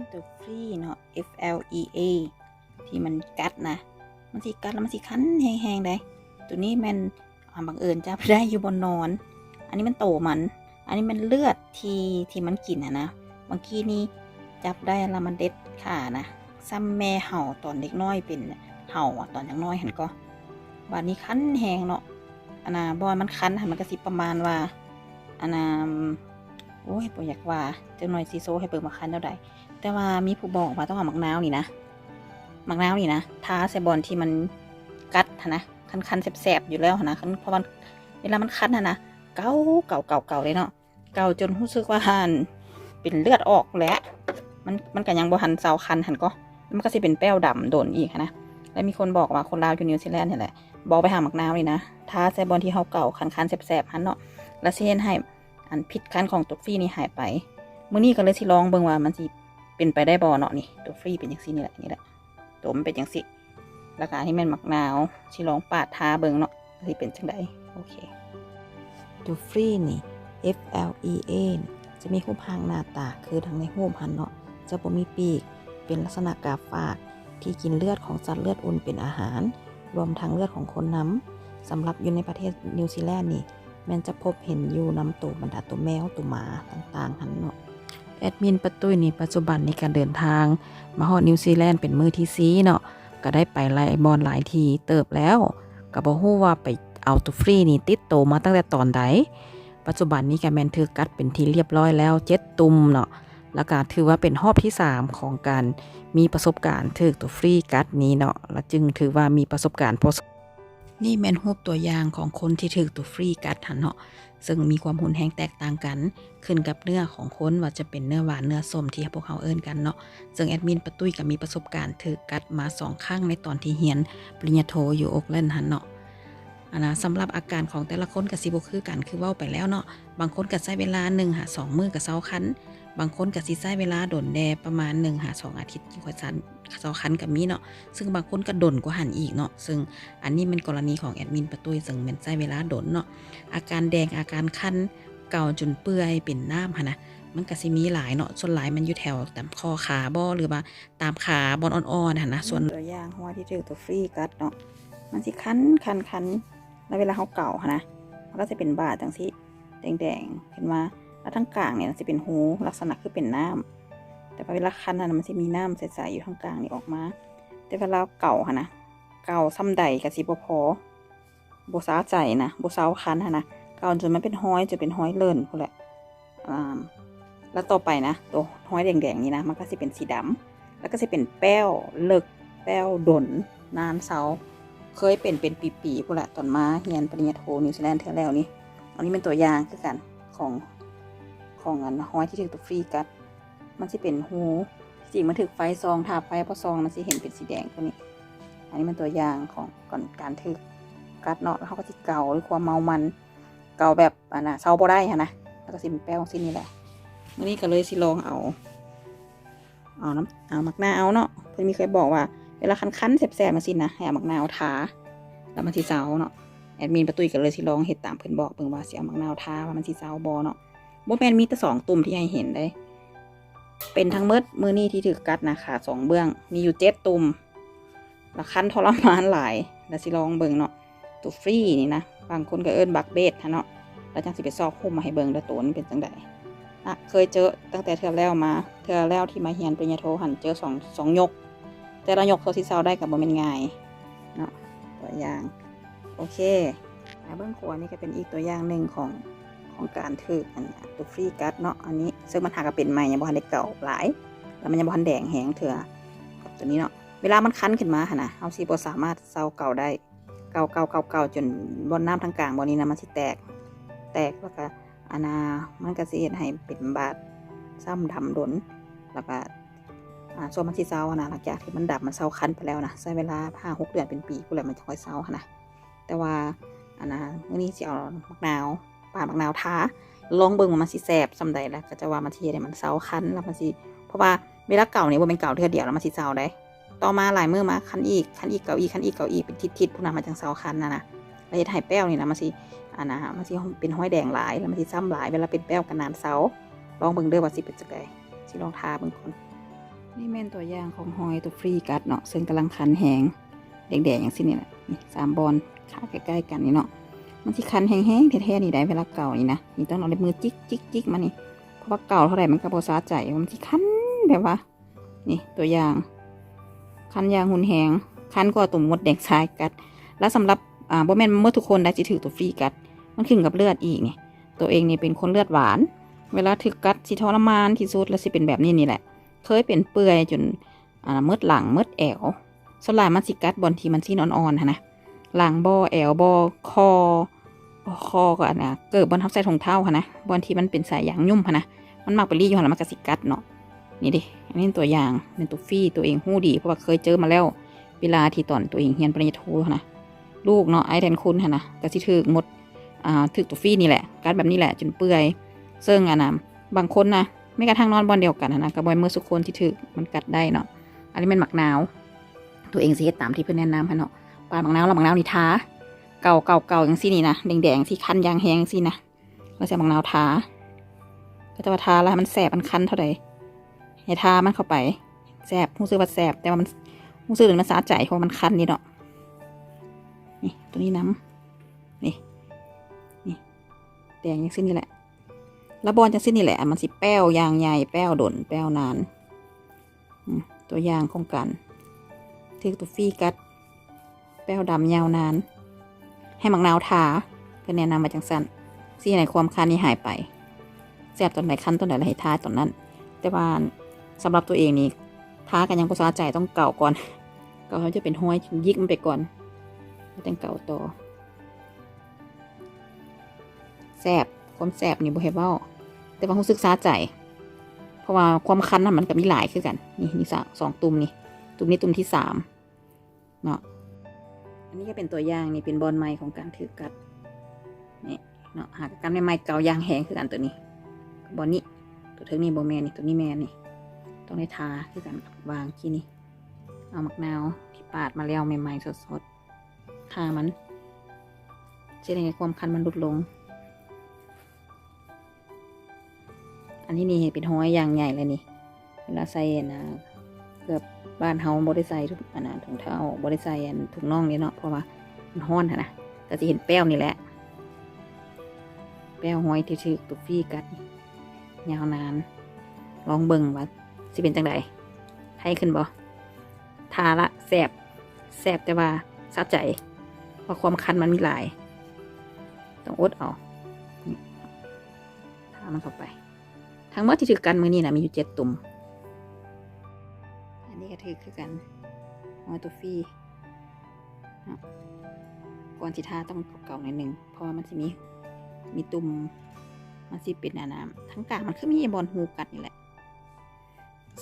นตัวฟรีเนาะ FLEA ที่มันกัดนะมันสิกัดแล้วมันสิคันแห้งๆได้ตัวนี้มันบังเอิญจับได้อยู่บนนอนอันนี้มันโตมันอันนี้มันเลือดที่มันกินนะเมื่อกี้นี้จับได้แล้วมันเด็ดขานะซ้ำแม่เห่าตอนเด็กน้อยเป็นเห่าตอนยังน้อยเห็นก็บาดนี้คันแห้งเนาะบอลมันคันมันก็สิประมาณว่าโอ้ยบ่อยากว่าจังหน่อยซีโซให้เปิดมาคันเท่าใดแต่ว่ามีผู้บอกว่าต้องเอาหมักนาวนี่นะทาใส่บอลที่มันกัดนะคันแสบๆอยู่แล้วนะเพราะมันเวลามันคันนะเก่าเลยเนาะเก่าจนรู้สึกว่าเป็นเลือดออกแล้วมันก็ยังบ่หันเซาคันหันก็มันก็สิเป็นแป้วดำโดนอีกนะแล้วมีคนบอกว่าคนลาวอยู่นิวซีแลนด์นี่แหละบอกไปหาหมักนาวนี่นะทาใส่บอลที่เขาเก่าคันแสบๆหันเนาะแล้วสิเฮ็ดให้อันพิษคันของตัวฟรีนี่หายไปมื้อนี้ก็เลยสิลองเบิ่งว่ามันสิเป็นไปได้บ่เนาะนี่ตัวฟรีเป็นจังซี่นี่แหละตัวมันเป็นจังซี่แล้วก็ที่แม่นหมักนาวสิลองปาดทาเบิ่งเนาะสิเป็นจังไดโอเคตัวฟรีนี่ FLEA จะมีรูปร่างหน้าตาคือทางในรูปหันเนาะจะบ่มีปีกเป็นลักษณะกาฝากที่กินเลือดของสัตว์เลือดอุ่นเป็นอาหารรวมทั้งเลือดของคนน้ำสำหรับอยู่ในประเทศนิวซีแลนด์นี่แม้จะพบเห็นอยู่น้ำตัวบรรดาตัวแมวตัวหมาต่างๆหันเนาะแอดมินประตุ้ยนี่ปัจจุบันในการเดินทางมาฮอดนิวซีแลนด์เป็นมือที่4เนาะก็ได้ไปหลายบอนหลายทีเติบแล้วก็บ่ฮู้ว่าไปเอาตัวฟรีนี่ติดโตมาตั้งแต่ตอนใดปัจจุบันนี้ก็แม่นถือกัดเป็นที่เรียบร้อยแล้ว7ตุ่มเนาะแล้วก็ถือว่าเป็นรอบที่3ของการมีประสบการณ์ถือตัวฟรีกัดนี้เนาะและจึงถือว่ามีประสบการณ์นี่แม่นรูปตัวอย่างของคนที่ถือตัวฟรีกัดหันเนาะซึ่งมีความหุนแรงแตกต่างกันขึ้นกับเนื้อของคนว่าจะเป็นเนื้อหวานเนื้อส้มที่พวกเขาเอิ้นกันเนาะซึ่งแอดมินปะตุ้ยก็มีประสบการณ์ถือกัดมา2ครั้งในตอนที่เรียนปริญญาโทอยู่โอ๊คแลนด์หันเนาะสำหรับอาการของแต่ละคนก็สิบ่คือกันคือเว้าไปแล้วเนาะบางคนก็ใช้เวลา1-2 มื้อก็เซาคันบางคนก็สิใช้เวลาดนแดประมาณ1-2 อาทิตย์ค่อยเซาคันก็มีเนาะซึ่งบางคนก็ดนกว่าหันอีกเนาะซึ่งอันนี้เป็นกรณีของแอดมินปะตุ้ยซึ่งมันใช้เวลาดนเนาะอาการแดงอาการคันเก่าจนเปื่อยเป็นน้ำหั่นนะมันก็สิมีหลายเนาะส่วนหลายมันอยู่แถวตามคอขาบ่หรือว่าตามขาบอนอ่อนๆหั่นนะส่วนตัวอย่างหัวที่ถือตัวฟรีกัดเนาะมันสิคันแล้วเวลาเขาเก่าหั่นนะมันก็จะเป็นบาดจังซี่แดงๆขึ้นมาแล้วทั้งกลางเนี่ยจะเป็นหูลักษณะคือเป็นน้ำแต่เวลาคันนะมันจะมีน้ำใสๆอยู่ทั้งกลางนี่ออกมาแต่เวลาเก่าหั่นนะเก่าซ้ำใดกับสิบ่พอบ่ซาใจนะบ่เซาคันหั่นนะเก่าจนมันเป็นห้อยจะเป็นห้อยเลิ่นพุ่นแหละแล้วต่อไปนะตัวห้อยแดงๆนี่นะมันก็สิเป็นสีดำแล้วก็สิเป็นแป้วเลิกแป้วดนนานเซาเคยเป็นปีๆพุ่นแหละตอนมาเรียนปริญญาโทนิวซีแลนด์เทื่อแล้วนี่อันนี้เป็นตัวอย่างคือกันของอันห้อยที่ถือตัวฟรีกัดมันสิเป็นหูจริงมันถือไฟซองทาไฟพอซองมันสิเห็นเป็นสีแดงตัวนี้อันนี้มันตัวอย่างของก่อนการถือกัดเนาะแล้วเขาก็สิเกาด้วยความเมามันเกาแบบเซาบ่ได้นะแล้วก็สิเป็นแป้งสิ้นนี่แหละวันนี้ก็เลยสิลองเอาหมักนาวเนาะเพื่อนมีเคยบอกว่าเวลาคันๆแสบๆมาสินะให้เอาหมักนาวทาแล้วมันสิเซาเนาะแอดมินประตุ้ยก็เลยสิลองเฮ็ดตามเพื่อนบอกเพิ่นว่าสิเอาหมักนาวทาว่ามันสิเซาบ่เนาะบ่แม่นมีแต่2ตุ่มที่ให้เห็นได้เป็นทั้งมือนี้ที่ถือกัดนะขา2เบื้องมีอยู่7ตุ่มละคันทรมานหลายแล้วสิลองเบิ่งเนาะตัวฟรีนี่นะบางคนก็เอิ้นบักเบสเนาะแล้วจังสิไปซอกหุ้มมาให้เบิ่งแล้วตัวนี้เป็นจังไดเคยเจอตั้งแต่เทื่อแล้วที่มาเรียนปริญญาโทหันเจอ2ยกแต่ละยกเขาสิเซาได้ก็บ่แม่นง่ายเนาะตัวอย่างโอเคเบื้องขวานี่ก็เป็นอีกตัวอย่างหนึ่งของการถือตัวฟรีกัดเนาะอันนี้ซึ่งมันหากเป็นใหม่ยังบ่ทันได้เก่าหลายแล้วมันยังบ่ทันแดงแหงเถื่อกับตัวนี้เนาะเวลามันคันขึ้นมาหั่นน่ะเฮาสิบ่สามารถเซาเก่าได้เก่าจนบ่อนน้ำทางกลางบ่นี้นะมันสิแตกแล้วก็มันก็สิเฮ็ดให้เป็นบาดซ้ำดำดนแล้วก็ส่วนมันสิเซาหลังจากที่มันดำมันเซาคันไปแล้วนะใช้เวลา 5-6 เดือนเป็นปีพุ่นแหละมันจะค่อยเซาหั่นน่ะแต่ว่ามื้อนี้สิเอามะนาวปาดมะนาวทาลองเบิ่งว่ามันสิแซ่บซำใดแล้วก็จะว่ามันสิเฮ็ดให้มันเซาคันแล้วมันสิเพราะว่าเวลาเก่านี่บ่แม่นเก่าเทื่อเดียวแล้วมันสิเซาได้ต่อมาหลายมื้อมาคันอีกเก่าอีกเป็นทิศพุ่นน่ะมันจังเซาคันนะแล้วเฮ็ดให้แป้วนี่นะมันสิมันสิเป็นห้อยแดงหลายแล้วมันสิซ้ำหลายเวลาเป็นแป้วก็นานเซาลองเบิ่งเด้อว่าสิเป็นจังได๋สิลองทาเบิ่งก่อน นี่แม่นตัวอย่างของหอยตัวฟรีกัดเนาะซึ่งกำลังคันแหงแดงๆอย่างสินี่แหละนี่3 บอลขาใกล้ๆกันนี่เนาะมันสิคันแห้งๆแท้ๆนี่ได้เวลาเก่านี่นะนี่ต้องเอาเล็บมือจิกมานี่เพราะว่าเก่าเท่าไหร่มันก็บ่สาใจมันสิคันแบบว่านี่ตัวอย่างคันยางหุนแหงคันก็ตุ่มมดแดงทรายกัดแล้วสำหรับบ่แม่นเมื่อทุกคนได้สิถือตัวฟรีกัดมันขึ้นกับเลือดอีกนี่ตัวเองนี่เป็นคนเลือดหวานเวลาถึกกัดสิทรมานที่สุดแล้วสิเป็นแบบนี้นี่แหละเคยเป็นเปื่อยจนมืดหลังมืดแอวสลายมันสิกัดบนที่มันซีนอ่อนๆนะหลังบ่แอวบ่คอก็เกิดบนทับใส่ถุงเท้าค่ะนะบนที่มันเป็นสายยางยุ่มค่ะนะมันมักไปรีอยู่หันแล้วมันก็สิกัดเนาะนี่ดิอันนี้ตัวอย่างเป็นตัวฟรีตัวเองหู้ดีเพราะว่าเคยเจอมาแล้วเวลาที่ตอนตัวเองเรียนปริญญาโทค่ะนะลูกเนาะไอ้แทนคุณค่ะนะก็สิถึกหมดถึกตัวฟรีนี่แหละกัดแบบนี้แหละจนเปื่อยซึ่งบางคนนะไม่กระทั่งนอนบอลเดียวกันนะกับบอยเมื่อสุกคนที่ถือมันกัดได้เนาะอันนี้เป็นหมักนาวตัวเองสิเฮ็ดตามที่เพื่อนแนะนำค่ะเนาะปลาหมักนาวแล้วหมักนาวนี่ทาเก่าอย่างซี่นี่นะแดงๆที่คันยางแห้งซี่นะเราจะหมักนาวทาก็จะมาทาแล้วมันแสบมันคันเท่าไหร่ให้ทามันเข้าไปแสบรู้สึกว่าแสบแต่ว่ามันรู้สึกถึงมันสาใจเพราะมันคันนี่เนาะนี่ตัวนี้น้ำนี่แดงอย่างซี่นี่แหละแล้วบอลจังสิ้นนี่แหละมันสิแป้วยางใหญ่แป้วดนแป้วนานตัวอย่างของกันถือตัวฟรีกัดแป้วดำยาวนานให้หมักนาวทาก็แนะนำมาจังสั้นซี่ไหนความคันนี่หายไปแสบตอนไหนคันตอนไหนให้ทาตอนนั้นแต่ว่าสำหรับตัวเองนี่ทากันยังภาษาใจต้องเก่าก่อนเก่าเขาจะเป็นห้อยยิกมันไปก่อนแล้วแต่งเก่าต่อแสบความแสบนี่บ่เห็นว่าแต่ว่ารู้สึกซาใจเพราะว่าความคันน่ะมันก็มีหลายคือกันนี่2 ตุ่มนี่ตุ่มที่3เนาะอันนี้ก็เป็นตัวอย่างนี่เป็นบอลไม้ของการถือกัดนี่เนาะหากกันไม้เก่ายางแห้งคือกันตัวนี้บอลนี้ตัวเทิงนี่บอแมนนี่ตัวนี้แมนนี่ต้องได้ทาคือกันวางที่นี่เอามะนาวที่ปาดมาแล้วใหม่ๆสดๆทามันจะได้ความคันมันลดลงอันนี้นี่เป็นห้อยยางใหญ่เลยนี่เวลาใส่เกือบบ้านเฮาบริใส่ทุกถุงเท้าบริใส่ถุงน่องนี่เนาะเพราะว่ามันห้อนนะก็จะเห็นแป้วนี่แหละแป้วห้อยที่ชื่อตุกฟี่กัดยาวนานลองเบิ่งว่าสิเป็นจังไดให้ขึ้นบ่ทาละแสบแต่ว่าสะใจเพราะความคันมันมีหลายต้องอดเอาทามันเข้าไปทั้งหมดที่ถือกันมือนี่นะมีอยู่7 ตุ่มอันนี้ก็ถือคือกันหอยตัวฟรีก่อนสิทาต้องเก่าๆหน่อยนึงเพราะว่ามันจะมีตุ่มมันสิเป็นน้ำทั้งกลางมันคือมีบอลหูกัดนี่แหละ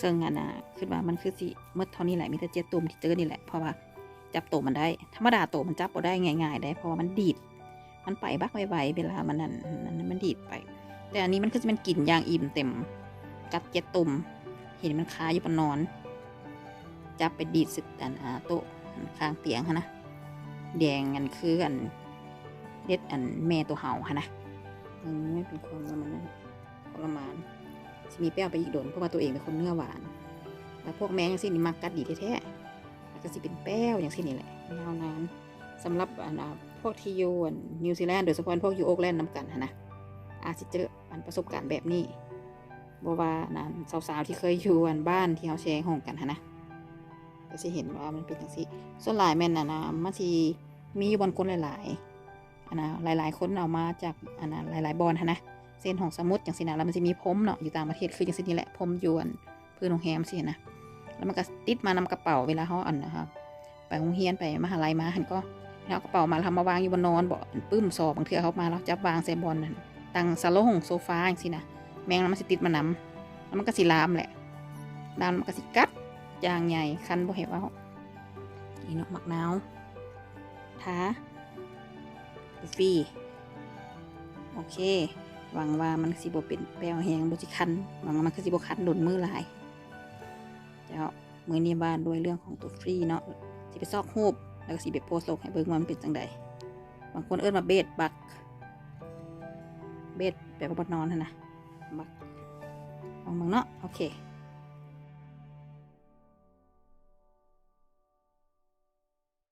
ซึ่งคือว่ามันคือสิเมื่อเท่านี้แหละมีแต่7 ตุ่มที่เจอนี่แหละเพราะว่าจับโตมันได้ธรรมดาโตมันจับบ่ได้ง่ายๆได้เพราะว่ามันดีดมันไปบักไวๆเวลามันนั่นมันดีดไปแต่อันนี้มันคือมันกลิ่นยางอิ่มเต็มกัด7 ตุ่มเห็นมันคาอยู่บนนอนจับไปดีดสึกโต๊ะข้างเตียงนะแดงคือเด็ดแม่ตัวเห่านะไม่เป็นความว่ามันทรมานจะมีแป้วไปอีกโดนเพราะว่าตัวเองเป็นคนเนื้อหวานแล้วพวกแมงอย่างนี้มักกัดดีแท้ๆแล้วก็จะเป็นแป้วอย่างนี้แหละยาวนานสำหรับพวกที่อยู่นิวซีแลนด์โดยเฉพาะพวกอยู่โอ๊กแลนด์นำกันนะอาจจะเจอประสบการณ์แบบนี้บอกว่าสาวๆที่เคยอยู่บ้านที่เขาแชร์ห้องกันนะก็จะเห็นว่ามันเป็นอย่างนี้ส่วนหลายแม่นมันจะมีบอลคนหลายหลายคนเอามาจากหลายบอลนะเส้นของสมุทรอย่างสินะแล้วมันจะมีพรมเนาะอยู่ต่างประเทศคืออย่างนี้แหละพรมยวนพื้นโรงแรมสินะแล้วมันก็ติดมานำกระเป๋าเวลาเขานะคะไปโรงเรียนไปมหาลัยมาหันก็เอากระเป๋ามาทำมาวางอยู่บนนอนบ่ปื้มสอบบางเทื่อเขามาแล้วจับวางใส่บอลนั่นตั้งซาโลงโซฟาอย่างสินะแมงแล้วมันสิติดมานำแล้วมันก็สิลามแหละลามมันก็สิกัดยางใหญ่คันบ่เห็นว่านี่เนาะหมักนาวทาฟรีโอเคหวังว่ามันสิบ่เป็นแป้วแห้งบ่สิคันหวังว่ามันคือสิบ่คันโดนมือหลายเจ้ามือนี้บ้านด้วยเรื่องของตัวฟรีเนาะสิไปซอกรูปแล้วก็สิไปโพสต์ลงให้เบิ่งว่ามันเป็นจังใดบางคนเอิ้นว่าเบดบักเบดแบบบ่นอนนะบักลองเบิ่งเนาะโอเค